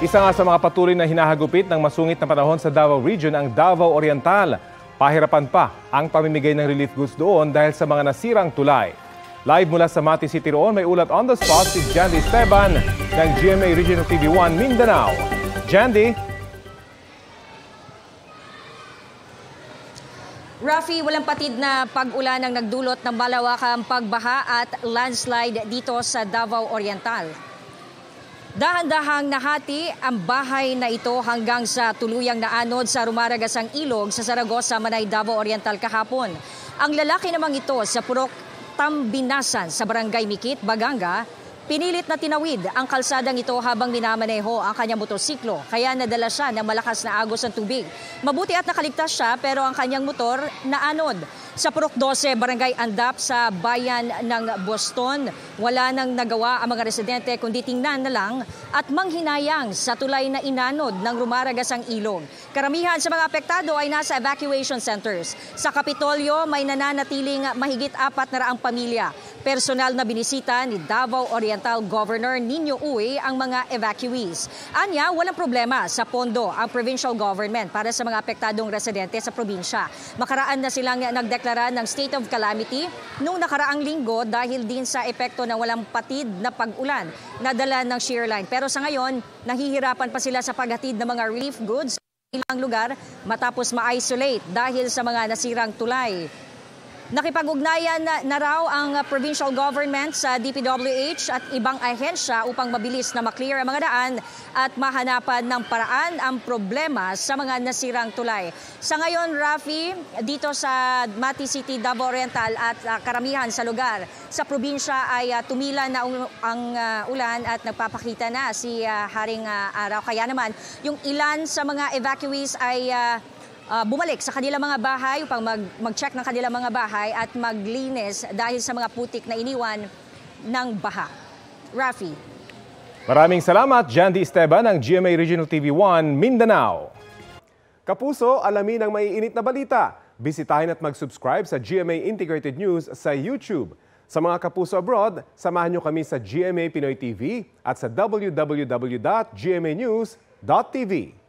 Isa nga sa mga patuloy na hinahagupit ng masungit na panahon sa Davao Region ang Davao Oriental. Pahirapan pa ang pamimigay ng relief goods doon dahil sa mga nasirang tulay. Live mula sa Mati City roon, may ulat on the spot si Jandy Esteban ng GMA Regional TV 1 Mindanao. Jandy? Rafi, walang patid na pag-ulan ang nagdulot ng malawakang pagbaha at landslide dito sa Davao Oriental. Dahan-dahang nahati ang bahay na ito hanggang sa tuluyang naanod sa rumaragasang ilog sa Zaragoza, Manay, Davao Oriental kahapon. Ang lalaki namang ito sa Purok Tambinasan sa Barangay Mikit, Baganga, pinilit na tinawid ang kalsadang ito habang minamaneho ang kanyang motorsiklo. Kaya nadala siya ng malakas na agos ng tubig. Mabuti at nakaligtas siya pero ang kanyang motor naanod. Sa Purok 12, Barangay Andap sa bayan ng Boston, wala nang nagawa ang mga residente kundi tingnan na lang at manghinayang sa tulay na inanod ng rumaragasang ilog. Karamihan sa mga apektado ay nasa evacuation centers. Sa Kapitolyo, may nananatiling mahigit 400 pamilya. Personal na binisita ni Davao Oriental Governor Nino Uy ang mga evacuees. Anya, walang problema sa pondo ang provincial government para sa mga apektadong residente sa probinsya. Makaraan na silang nagdeklara ng state of calamity noong nakaraang linggo dahil din sa epekto ng walang patid na pag-ulan na dala ng shear line. Pero sa ngayon, nahihirapan pa sila sa paghatid ng mga relief goods sa ilang lugar matapos ma-isolate dahil sa mga nasirang tulay. Nakipag-ugnayan na raw ang provincial government sa DPWH at ibang ahensya upang mabilis na maklear ang mga daan at mahanapan ng paraan ang problema sa mga nasirang tulay. Sa ngayon, Rafi, dito sa Mati City, Davao Oriental at karamihan sa lugar sa probinsya ay tumila na ang ulan at nagpapakita na si Haring Araw. Kaya naman, yung ilan sa mga evacuees ay bumalik sa kanilang mga bahay upang mag-check ng kanilang mga bahay at maglinis dahil sa mga putik na iniwan ng baha. Rafi. Maraming salamat, Jandy Esteban ng GMA Regional TV 1 Mindanao. Kapuso, alamin ang maiinit na balita. Bisitahin at mag-subscribe sa GMA Integrated News sa YouTube. Sa mga kapuso abroad, samahan nyo kami sa GMA Pinoy TV at sa www.gmanews.tv.